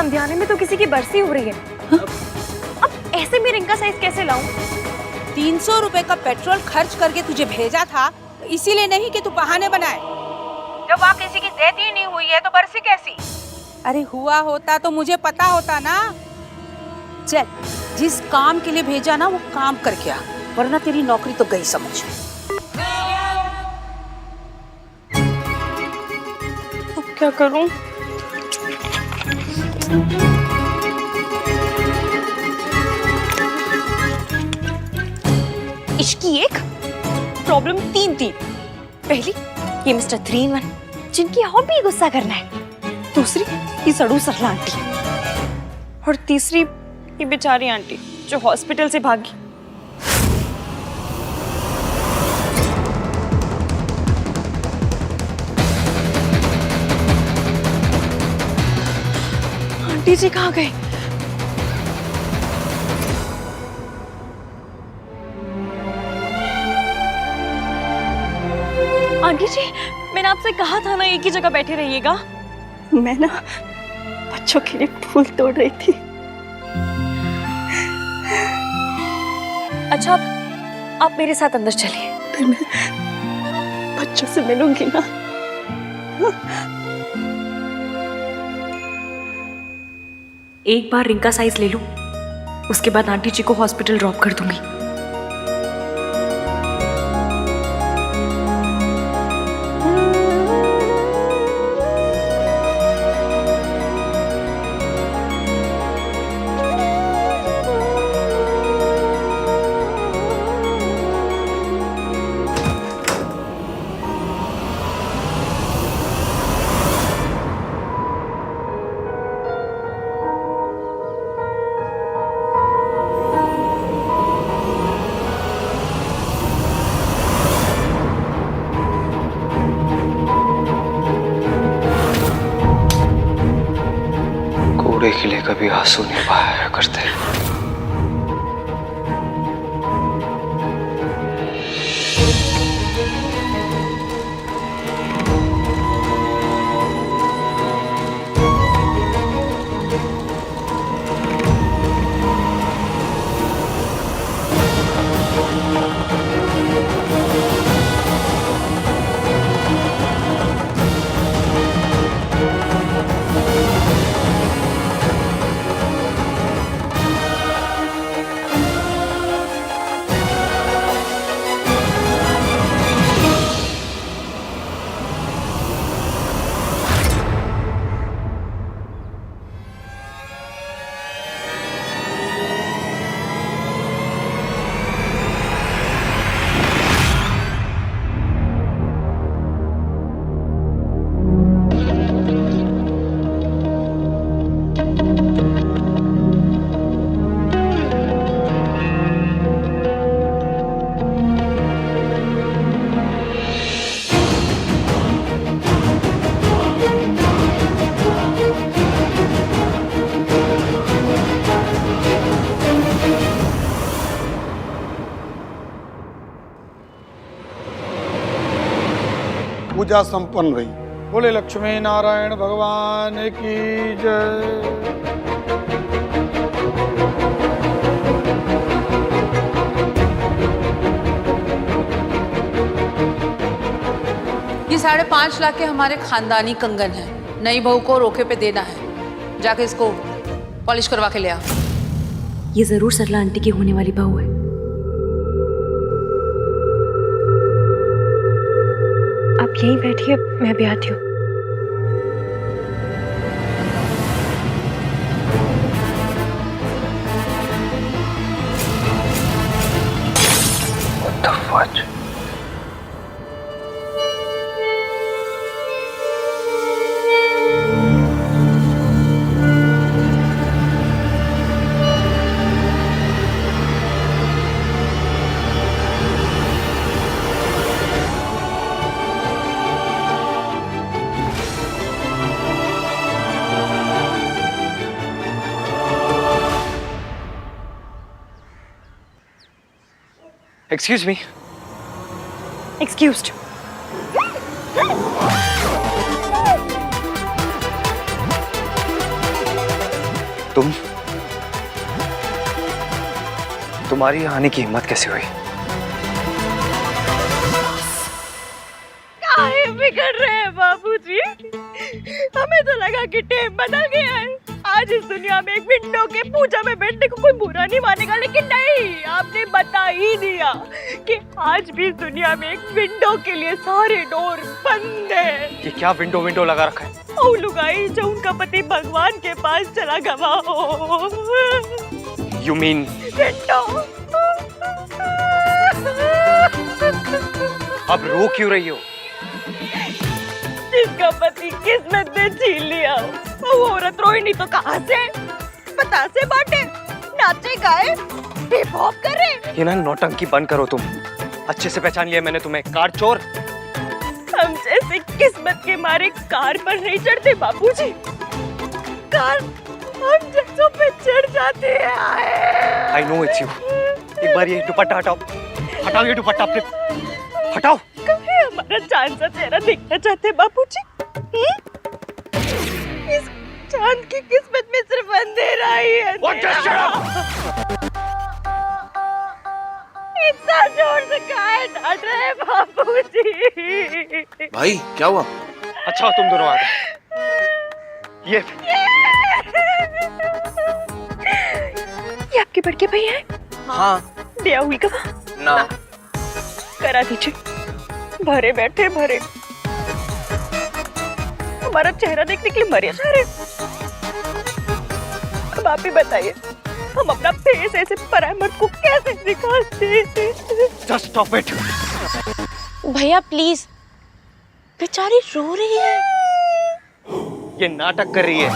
समझाने में तो किसी की बरसी हो रही है। अब ऐसे में रिंका साइज कैसे लाऊं? 300 रुपए का पेट्रोल खर्च करके तुझे भेजा था, इसीलिए नहीं कि तू बहाने बनाए। जब वहाँ किसी की डेथ ही नहीं हुई है तो बरसी कैसी? अरे हुआ होता तो मुझे पता होता ना। चल, जिस काम के लिए भेजा ना वो काम करके आ, वरना तेरी नौकरी तो गई समझ। अब क्या करूं? इश्की एक प्रॉब्लम तीन थी। पहली, ये मिस्टर 3 in 1 जिनकी हॉबी गुस्सा करना है। दूसरी, ये सड़ू सरला आंटी। और तीसरी, ये बेचारी आंटी जो हॉस्पिटल से भागी। आंटी जी कहाँ गए? आंटी जी, मैंने आपसे कहा था ना एक ही जगह बैठे रहिएगा। मैं ना बच्चों के लिए फूल तोड़ रही थी। अच्छा, आप मेरे साथ अंदर चलिए। फिर मैं बच्चों से मिलूंगी ना। एक बार रिंका साइज ले लूं, उसके बाद आंटी जी को हॉस्पिटल ड्रॉप कर दूंगी। कूड़े के लिए कभी आंसू नहीं बहाया करते। पूजा संपन्न रही। बोले लक्ष्मी नारायण भगवान की जय। ये 5.5 लाख के हमारे खानदानी कंगन है। नई बहू को रोके पे देना है, जाके इसको पॉलिश करवा के ले आ। ये जरूर सरला आंटी की होने वाली बहू है। आप यहीं बैठिए, मैं भी आती हूँ। What the fudge? Excuse me. Excused. तुम्हारी यहाँ आने की हिम्मत कैसे हुई? काहे बिगड़ रहे हैं बाबूजी? हमें तो लगा कि टेम बदल गया है। आज इस दुनिया में एक विंडो के पूजा में बैठने को कोई बुरा नहीं मानेगा, लेकिन नहीं, आपने बता ही दिया कि आज भी इस दुनिया में एक विंडो के लिए सारे डोर बंद है। ये क्या विंडो विंडो लगा रखा है? ओ लुगाई जो उनका पति भगवान के पास चला गवा हो। You mean window. अब रो क्यों रही हो? जिसका पति किस्मत ने छीन लिया, वो औरत रोई नहीं तो कहाँ से? बतासे बांटे, नाचे गाए, हिप हॉप करे। ये ना नौटंकी बंद करो तुम। अच्छे से पहचान लिया मैंने तुम्हें, कार चोर। हम जैसे किस्मत के मारे कार पर नहीं चढ़ते बापूजी। कार हम जैसों पे चढ़ जाते हैं। I know it's you. एक बार ये दुपट्टा हटाओ, हटाओ ये दुपट्टा अपने, हटाओ। कहीं हमारा चांद सा चेहरा देखना चाहते हैं बापूजी? इस चांद की किस्मत में सिर्फ अंधेरा ही है। इतना जोर से काहे डांट रहे हैं बापूजी? भाई क्या हुआ? अच्छा तुम दोनों आ गए। ये आपके बड़के भैया हैं? हाँ। दिया हुई का ना। करा दीजिए। भरे बैठे भरे, हमारा चेहरा देखने के लिए मरे जा रहे। अब आप ही बताइए, हम अपना फेस ऐसे पराये मर्द को कैसे दिखाते? Just stop it. भैया प्लीज, बेचारी रो रही है। ये नाटक कर रही है।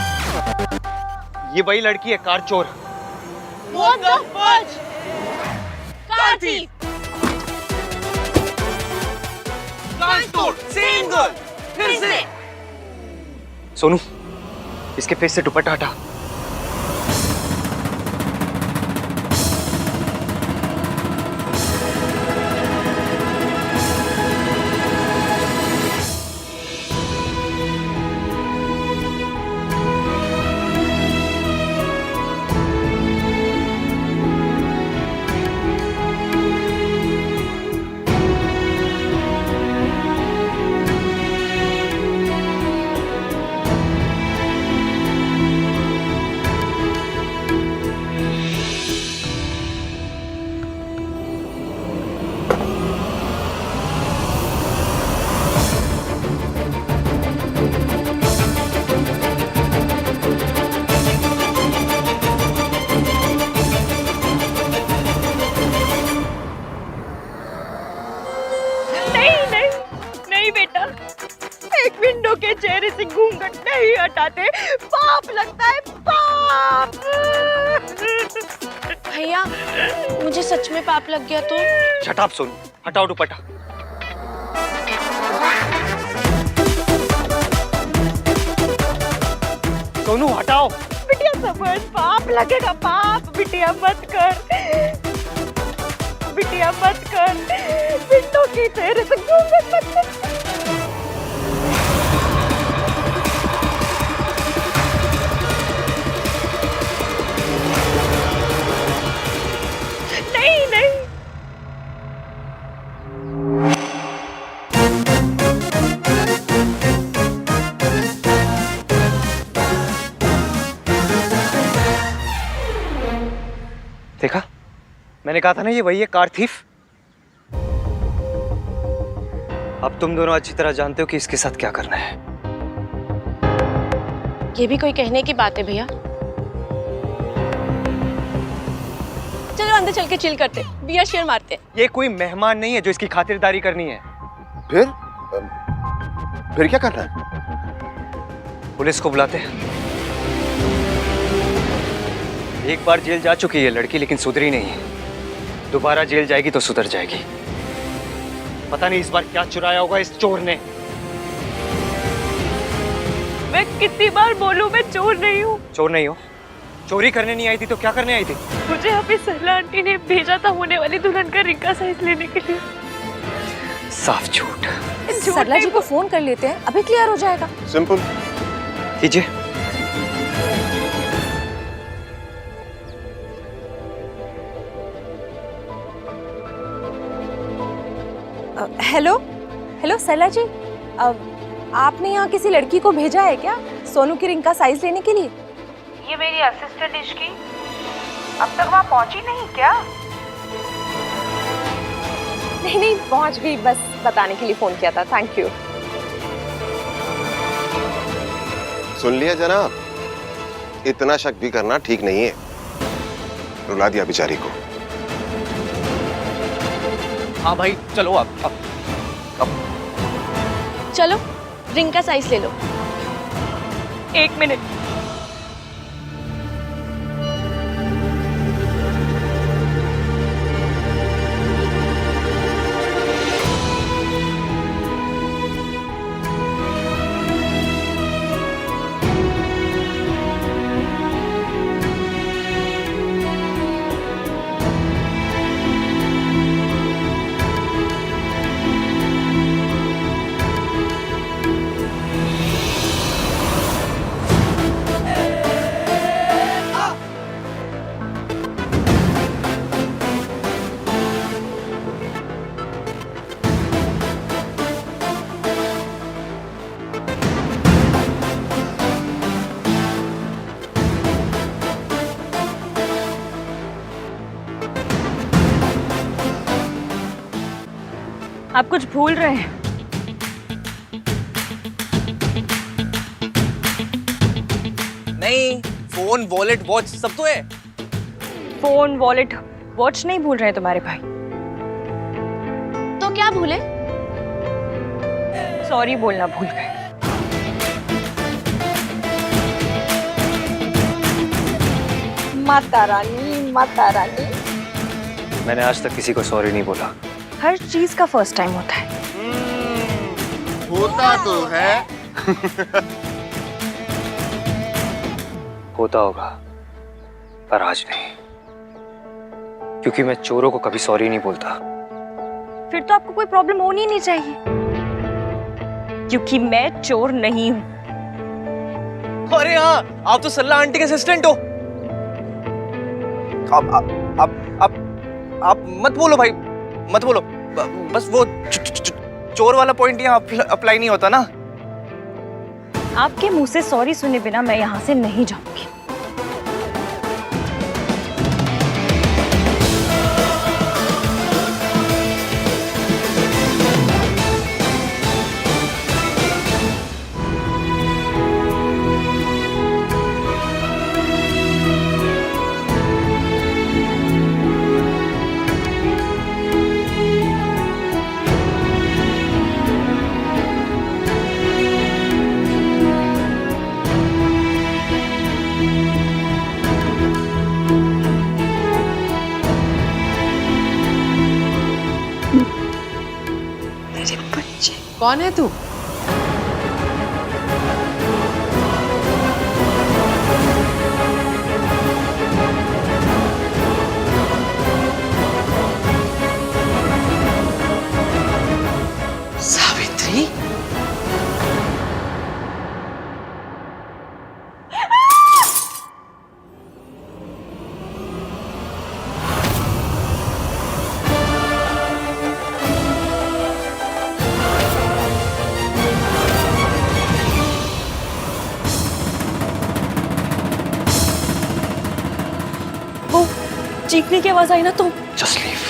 ये वही लड़की है कार चोर। What the fudge? कार थी। Same girl. फिर से। सोनू, इसके फेस से दुपट्टा हटा। के चेहरे से घूंघट नहीं हटाते, पाप लगता है, पाप। भैया मुझे सच में पाप लग गया तो? शट अप सोनू, हटाओ दुपट्टा। सोनू हटाओ। बिटिया समझ, पाप लगेगा, पाप। बिटिया मत कर, बिटिया मत कर, बिट्टू के चेहरे से घूंघट मत कर। नहीं नहीं, देखा, मैंने कहा था ना ये वही है कार थीफ। अब तुम दोनों अच्छी तरह जानते हो कि इसके साथ क्या करना है। ये भी कोई कहने की बात है भैया। चलो अंदर चल के चिल करते, बियर शेयर मारते। ये कोई मेहमान नहीं है जो इसकी खातिरदारी करनी है। फिर क्या करना है? पुलिस को बुलाते हैं। एक बार जेल जा चुकी है लड़की, लेकिन सुधरी नहीं है। दोबारा जेल जाएगी तो सुधर जाएगी। पता नहीं इस बार क्या चुराया होगा इस चोर ने। मैं कितनी बार बोलूं मैं चोर नहीं हूँ। चोर नहीं हो? चोरी करने नहीं आई थी तो क्या करने आई थी? मुझे अभी सरला आंटी ने भेजा था होने वाली दुल्हन का रिंग का साइज लेने के लिए। साफ झूठ। सरला जी को फोन कर लेते हैं, अभी क्लियर हो जाएगा। सिंपल। कीजिए। हेलो हेलो सरला जी, आपने यहाँ किसी लड़की को भेजा है क्या सोनू की रिंग का साइज लेने के लिए? ये मेरी असिस्टेंट इश्की अब तक वहाँ पहुँची नहीं क्या? नहीं नहीं, पहुँच गई, बस बताने के लिए फोन किया था। Thank you. सुन लिया जनाब, इतना शक भी करना ठीक नहीं है। रुला दिया बेचारी को। हाँ भाई चलो अब चलो रिंग का साइज ले लो। 1 मिनट। आप कुछ भूल रहे हैं। नहीं, फोन वॉलेट वॉच सब तो है। फोन वॉलेट वॉच नहीं भूल रहे हैं तुम्हारे भाई। तो क्या भूले? सॉरी बोलना भूल गए। माता रानी, माता रानी। मैंने आज तक किसी को सॉरी नहीं बोला। हर चीज का फर्स्ट टाइम होता है। होता तो है। होता होगा पर आज नहीं, क्योंकि मैं चोरों को कभी सॉरी नहीं बोलता। फिर तो आपको कोई प्रॉब्लम होनी ही नहीं चाहिए, क्योंकि मैं चोर नहीं हूं। अरे हाँ, आप तो सल्ला आंटी के असिस्टेंट हो। आप मत बोलो भाई, मत बोलो। बस वो चोर वाला पॉइंट यहाँ अप्लाई नहीं होता ना। आपके मुंह से सॉरी सुने बिना मैं यहाँ से नहीं जाऊंगी। कौन है तू? सावित्री? चीखने की आवाज आई ना तो जस्ट लीव।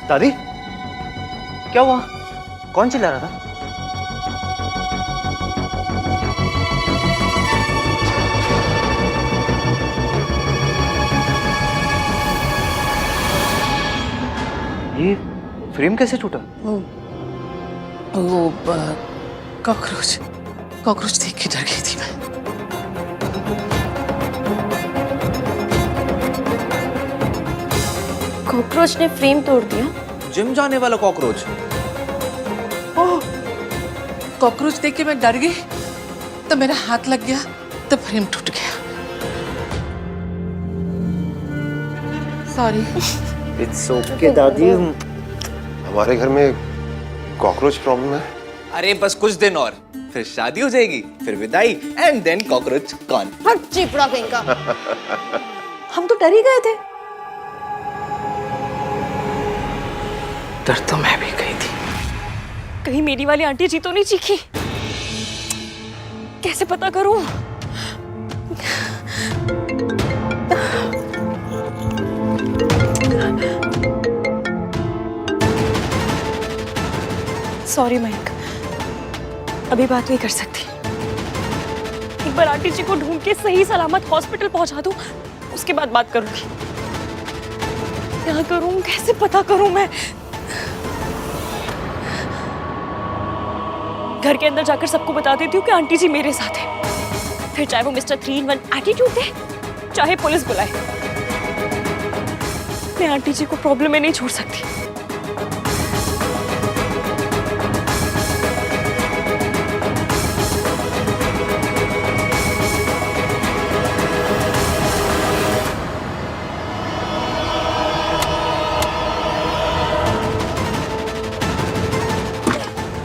दादी, क्या हुआ? कौन चिल्ला रहा था? ये फ्रेम कैसे टूटा? वो कॉकरोच कॉकरोच देख के डर गई थी मैं। कॉकरोच ने फ्रेम तोड़ दिया। जिम जाने वाला कॉकरोच। ओह, कॉकरोच देख के मैं डर गई, तो मेरा हाथ लग गया, तो फ्रेम टूट गया। सॉरी। इट्स ओके दादी। हमारे घर में कॉकरोच प्रॉब्लम है। अरे बस कुछ दिन और फिर शादी हो जाएगी, फिर विदाई एंड देन कॉकरोच गॉन। हट चिपड़ा कहीं का। हम तो डर ही गए थे। डर तो मैं भी गई थी। कहीं मेरी वाली आंटी जी तो नहीं चीखी? कैसे पता करूं? सॉरी मयंक, अभी बात नहीं कर सकती। एक बार आंटी जी को ढूंढ के सही सलामत हॉस्पिटल पहुंचा दूं, उसके बाद बात करूंगी। क्या करूं, कैसे पता करूं मैं? घर के अंदर जाकर सबको बता देती हूँ कि आंटी जी मेरे साथ है। फिर चाहे वो मिस्टर 3 in 1 एटीट्यूड दे, चाहे पुलिस बुलाए, मैं आंटी जी को प्रॉब्लम में नहीं छोड़ सकती।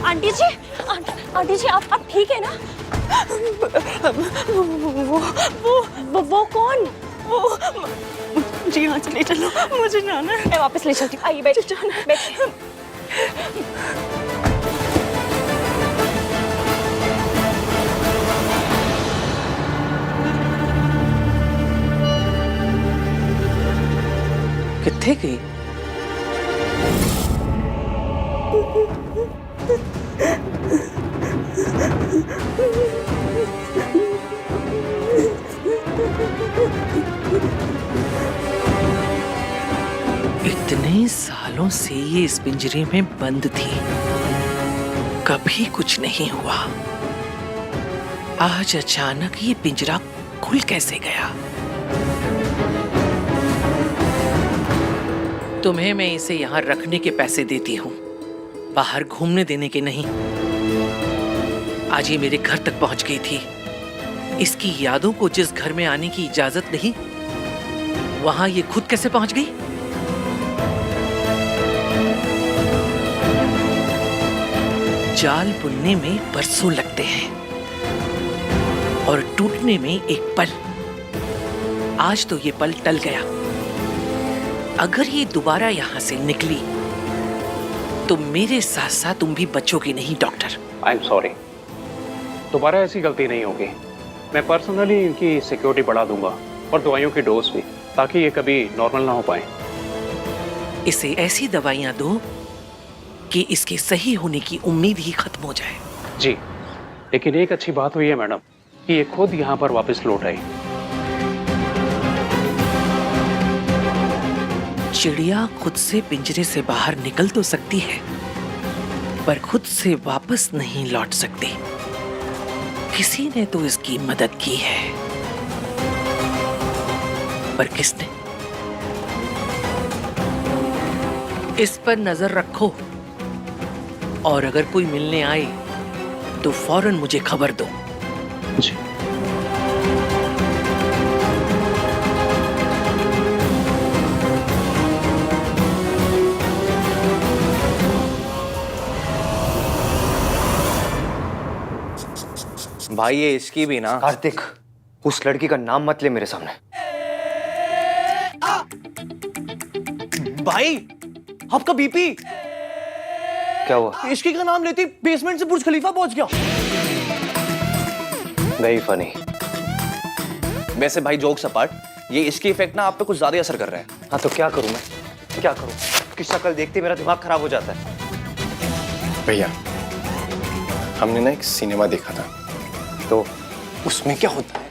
आंटी जी, आंटी जी, आप ठीक है ना? वो कौन? जी यहाँ से ले चलो, मुझे जाना है। मैं वापस ले चलती हूँ। आइए बैठ, जाना है। बैठ। कितने गई? इतने सालों से ये इस पिंजरे में बंद थी, कभी कुछ नहीं हुआ। आज अचानक ये पिंजरा खुल कैसे गया? तुम्हें मैं इसे यहाँ रखने के पैसे देती हूँ, बाहर घूमने देने के नहीं। आज ये मेरे घर तक पहुंच गई थी। इसकी यादों को जिस घर में आने की इजाजत नहीं, वहां ये खुद कैसे पहुंच गई? जाल बुनने में बरसों लगते हैं और टूटने में एक पल। आज तो ये पल टल गया। अगर ये दोबारा यहां से निकली तो मेरे साथ साथ तुम भी बचोगे नहीं डॉक्टर। आई एम सॉरी, दोबारा ऐसी गलती नहीं होगी। मैं पर्सनली इनकी सिक्योरिटी बढ़ा दूंगा और दवाइयों की डोज भी, ताकि ये कभी नॉर्मल ना हो पाए। इसे ऐसी दवाइयां दो कि इसके सही होने की उम्मीद ही खत्म हो जाए। जी, लेकिन एक अच्छी बात हुई है मैडम कि ये खुद यहाँ पर वापस लौट आई। चिड़िया खुद से पिंजरे से बाहर निकल तो सकती है, पर खुद से वापस नहीं लौट सकती। किसी ने तो इसकी मदद की है, पर किसने? इस पर नजर रखो और अगर कोई मिलने आए तो फौरन मुझे खबर दो। जी। भाई ये इसकी भी ना। कार्तिक, उस लड़की का नाम मत ले मेरे सामने। भाई आपका बीपी क्या हुआ? इसकी का नाम लेती बेसमेंट से बुर्ज खलीफा पहुंच गया। Very funny. वैसे भाई जोक्स अपार्ट, ये इसकी इफेक्ट ना आप पे कुछ ज्यादा असर कर रहा है। हाँ तो क्या करूं मैं? क्या करूं? उसकी शक्ल देखते मेरा दिमाग खराब हो जाता है। भैया, हमने ना एक सिनेमा देखा था, तो उसमें क्या होता है,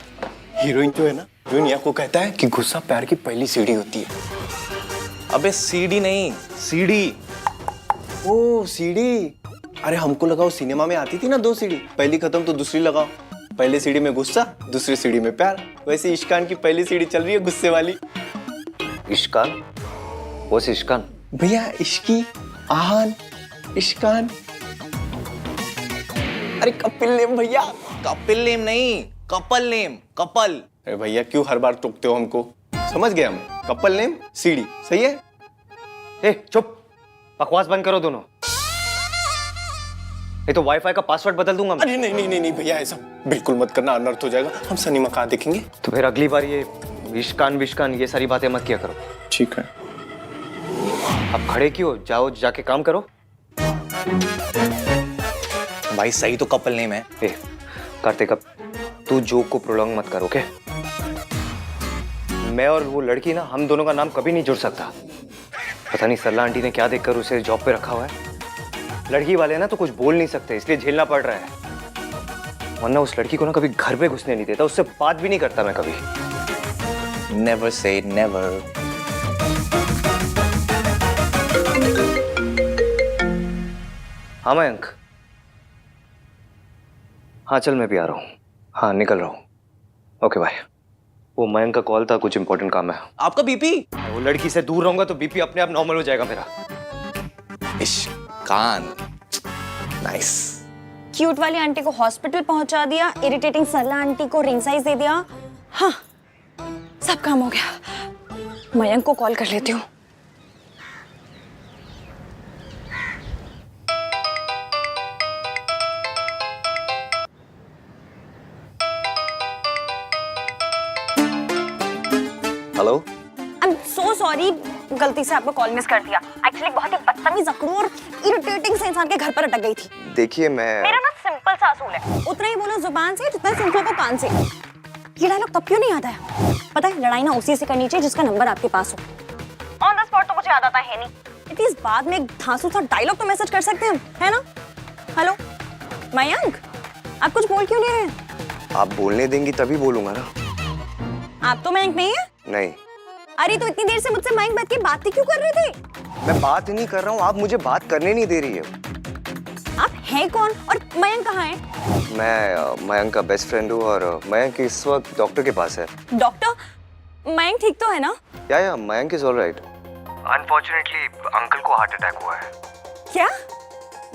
हीरोइन जो है ना, हीरोइन को कहता है कि गुस्सा प्यार की पहली सीढ़ी होती है। अबे सीडी नहीं, सीडी। ओ सीढ़ी। अरे हमको लगा वो सिनेमा में आती थी ना 2 सीढ़ी, पहली खत्म तो दूसरी लगाओ। पहली सीढ़ी में गुस्सा, दूसरी सीढ़ी में प्यार। वैसे इश्कान की पहली सीढ़ी चल रही है गुस्से वाली। इश्कान? वो से इश्कान? भैया इश्की, आहान, इश्कान। अरे कपिल नेम भैया। कपिल नेम नहीं, कपल नेम, कपल। अरे भैया क्यों हर बार टोकते हो हमको? समझ गया मैं। कपल नेम सीडी, सही है? ए चुप, बकवास बंद करो दोनों। ये तो वाईफाई का पासवर्ड बदल दूंगा मैं। अरे नहीं नहीं नहीं नहीं भैया, ऐसा बिल्कुल मत करना, अनर्थ हो जाएगा। हम सिनेमा कहाँ देखेंगे? तो फिर अगली बार ये विशकान ये सारी बातें मत किया करो। ठीक है। अब खड़े क्यों, जाओ जाके काम करो। भाई सही तो कपल नेम है। ए कार्तिक, अब तू जोक को प्रोलॉन्ग मत करो, ओके? मैं और वो लड़की ना, हम दोनों का नाम कभी नहीं जुड़ सकता। पता नहीं सरला आंटी ने क्या देखकर उसे जॉब पे रखा हुआ है। लड़की वाले ना तो कुछ बोल नहीं सकते, इसलिए झेलना पड़ रहा है। वरना उस लड़की को ना कभी घर पे घुसने नहीं देता, उससे बात भी नहीं करता मैं कभी। Never say never. हाँ मयंक, हाँ चल मैं भी आ रहा हूँ। हाँ निकल रहा हूँ, ओके बाय। वो मयंक का कॉल था, कुछ इंपॉर्टेंट काम है। आपका बीपी? वो लड़की से दूर रहूंगा तो बीपी अपने आप नॉर्मल हो जाएगा मेरा। इश्कान, नाइस। क्यूट वाली आंटी को हॉस्पिटल पहुंचा दिया, इरिटेटिंग सरला आंटी को रिंग साइज दे दिया। हाँ सब काम हो गया। मयंक को कॉल कर लेती हूँ। Hello. I am so sorry, गलती से आपको कॉल मिस कर दिया। एक्चुअली बहुत ही बदतमीज, अकड़ू और इरिटेटिंग से इंसान के घर पर अटक गई थी। देखिए मैं मेरा ना सिंपल सा असूल है, उतना ही बोलो जुबान से जितना सिंपल को कान से। ये डायलॉग तब क्यों नहीं आता है? पता है, लड़ाई ना उसी से करनी चाहिए जिसका नंबर आपके पास हो। ऑन द स्पॉट तो मुझे याद आता है नहीं, एटलीस्ट बाद में एक धांसू सा डायलॉग तो मैसेज कर सकते हैं, है ना? हेलो मयंक, आप कुछ बोल क्यों नहीं रहे? आप बोलने देंगी तभी बोलूंगा ना। आप तो मयंक नहीं है। नहीं। अरे तो इतनी देर से मुझसे मयंक बैठ के बातें क्यों कर रहे थे? मैं बात नहीं कर रहा हूँ, आप मुझे बात करने नहीं दे रही है। आप हैं कौन और मयंक कहाँ है? मैं मयंक का बेस्ट फ्रेंड हूँ और मयंक इस वक्त डॉक्टर के पास है। डॉक्टर? मयंक ठीक तो है ना? या Mayank is alright. Unfortunately uncle को हार्ट अटैक हुआ है। क्या?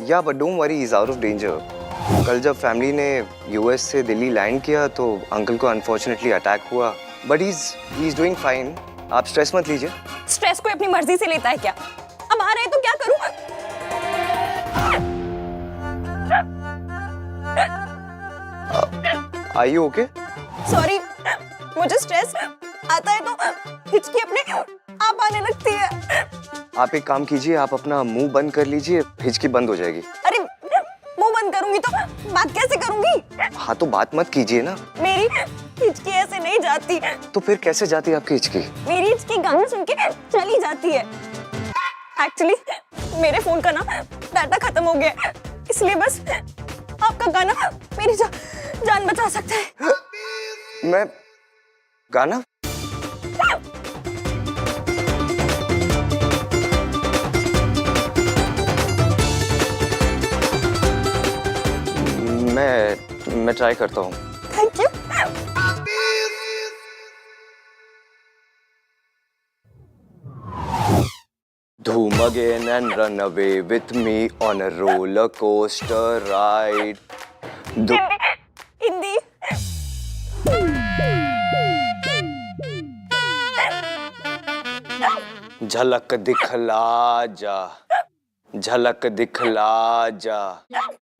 या but don't worry, is out of danger. कल जब फैमिली ने यूएस से दिल्ली लैंड किया तो अंकल को अनफॉर्चुनेटली अटैक हुआ, but he is doing fine. आप स्ट्रेस मत लीजिए। स्ट्रेस कोई अपनी मर्जी से लेता है क्या? अब आ रहे हैं तो क्या करूं? Are you okay? सॉरी, मुझे स्ट्रेस आता है तो हिचकी अपने आप आने लगती है। आप एक काम कीजिए, आप अपना मुंह बंद कर लीजिए, हिचकी बंद हो जाएगी। अरे मुंह बंद करूंगी तो बात कैसे करूंगी? हाँ तो बात मत कीजिए ना। मेरी हिचकी ऐसे नहीं जाती। तो फिर कैसे जाती है आपकी हिचकी? मेरी हिचकी गाना सुन के चली जाती है। एक्चुअली मेरे फोन का ना डाटा खत्म हो गया है, इसलिए बस आपका गाना मेरी जान बचा सकता है। मैं गाना? मैं ट्राई करता हूँ। Thank you. Zoom again and run away with me on a roller coaster ride. Hindi. झलक दिखला जा, झलक दिखला जा,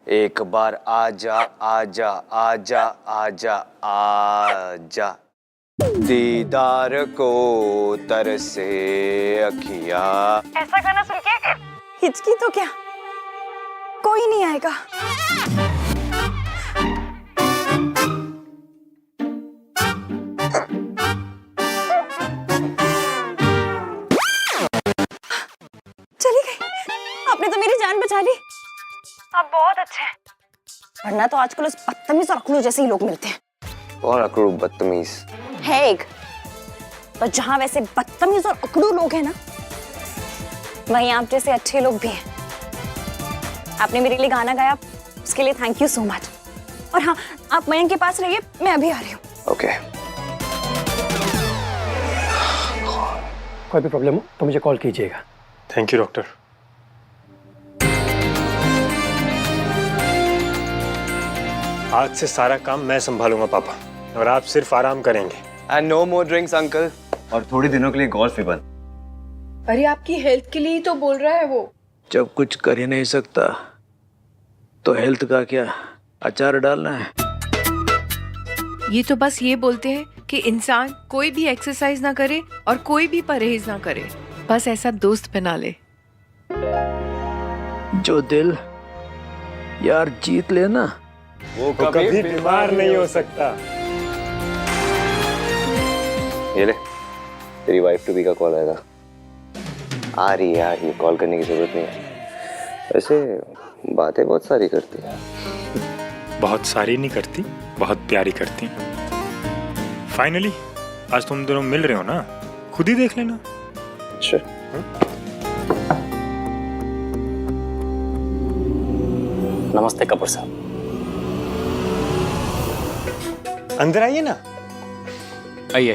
एक बार आजा आजा आजा आजा आजा, दीदार को तरसे अखिया। ऐसा गाना सुन के हिचकी तो क्या कोई नहीं आएगा। चली गई, आपने तो मेरी जान बचा ली। आप बहुत अच्छे हैं, वरना तो आजकल उस बदतमीज और अकड़ू जैसे ही लोग मिलते हैं। कौन अकड़ू बदतमीज है? एक पर जहां वैसे बदतमीज और अकड़ू लोग हैं ना, वहीं आप जैसे अच्छे लोग भी हैं। आपने मेरे लिए गाना गाया, उसके लिए थैंक यू सो मच। और हाँ, आप मयंक के पास रहिए, मैं अभी आ रही हूँ। ओके। कोई भी प्रॉब्लम हो तो मुझे कॉल कीजिएगा। Thank you doctor. आज से सारा काम मैं संभालूंगा पापा, और आप सिर्फ आराम करेंगे। And no more drinks uncle. और थोड़े दिनों के लिए गोल्फ भी बंद। अरे आपकी हेल्थ के लिए ही तो बोल रहा है वो। जब कुछ कर ही नहीं सकता तो हेल्थ का क्या अचार डालना है। ये तो बस ये बोलते हैं कि इंसान कोई भी एक्सरसाइज ना करे और कोई भी परहेज ना करे, बस ऐसा दोस्त बना ले। जो दिल यार जीत लेना वो कभी बीमार नहीं हो सकता। ये ले, तेरी वाइफ टू बी का कॉल आएगा। आ रही यार, ये कॉल करने की जरूरत नहीं है। वैसे बातें बहुत सारी करती है। बहुत सारी नहीं करती, बहुत प्यारी करती। फाइनली आज तुम दोनों मिल रहे हो ना, खुद ही देख लेना। अच्छा। नमस्ते कपूर साहब। अंदर आइए ना। आइए।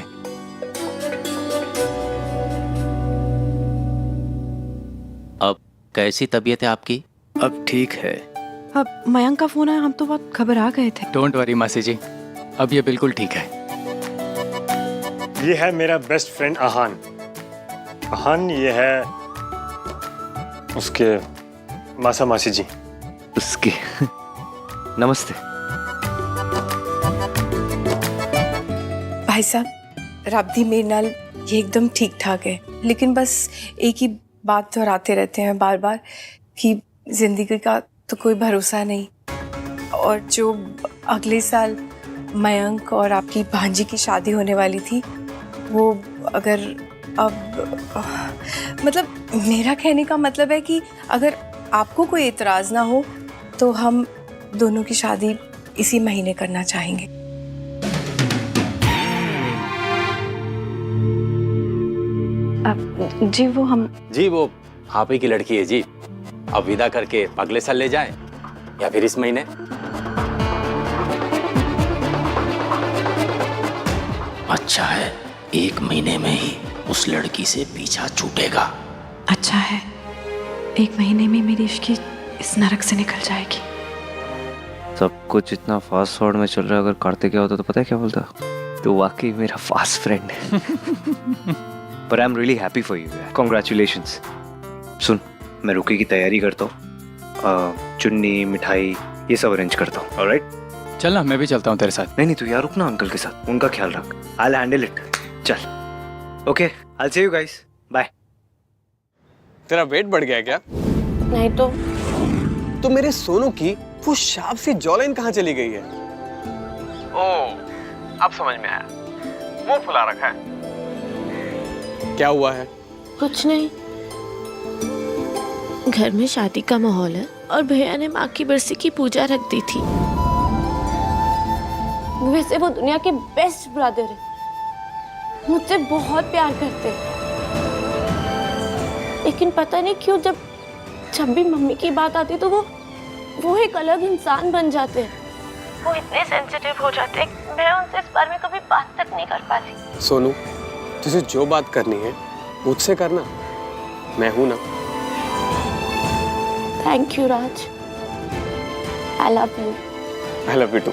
अब कैसी तबीयत है आपकी? अब ठीक है। अब मयंक का फोन आया, हम तो बहुत घबरा गए थे। डोंट वरी मासी जी, अब ये बिल्कुल ठीक है। ये है मेरा बेस्ट फ्रेंड आहान। आहान ये है उसके मासा मासी जी। उसके नमस्ते। भाई साहब, रब्दी मेरे नाल ये एकदम ठीक ठाक है, लेकिन बस एक ही बात दोहराते रहते हैं बार बार कि जिंदगी का तो कोई भरोसा नहीं। और जो अगले साल मयंक और आपकी भांजी की शादी होने वाली थी, वो अगर अब मतलब मेरा कहने का मतलब है कि अगर आपको कोई एतराज़ ना हो तो हम दोनों की शादी इसी महीने करना चाहेंगे। जी वो हम जी वो आप ही की लड़की है जी। अब विदा करके अगले साल ले जाए या फिर इस महीने? अच्छा है, 1 महीने में ही उस लड़की से पीछा छूटेगा। अच्छा है, 1 महीने में मेरी इश्क की इस नरक से निकल जाएगी। सब कुछ इतना फास्ट फॉरवर्ड में चल रहा है, अगर कार्तिक क्या होता तो पता है क्या बोलता? तो वाकई मेरा फास्ट फ्रेंड है। पर I am really happy for you. Congratulations. सुन, मैं रुकी की तैयारी करता हूँ, चुन्नी मिठाई ये सब अरेंज करता हूँ। ऑलराइट? चल ना, मैं भी चलता हूँ तेरे साथ। नहीं तू यार रुक ना, अंकल के साथ, उनका ख्याल रख। I will handle it. चल okay, I will see you guys, bye. तेरा वेट बढ़ गया क्या? नहीं तो मेरे सोनू की वो शार्प सी जॉलाइन कहाँ चली गई है? ओह, अब समझ में आया, मुंह फुला रखा है। क्या हुआ है? कुछ नहीं, घर में शादी का माहौल है और भैया ने माँ की बरसी की पूजा रख दी थी। वैसे वो दुनिया के बेस्ट ब्रदर है, मुझसे बहुत प्यार करते हैं, लेकिन पता नहीं क्यों जब भी मम्मी की बात आती तो वो एक अलग इंसान बन जाते हैं। वो इतने सेंसिटिव हो जाते हैं, मैं उनसे इस बारे में कभी बात तक नहीं कर पाती। सोनू, तुझे जो बात करनी है मुझसे करना, मैं हूं ना। Thank you Raj, I love you. I love you to.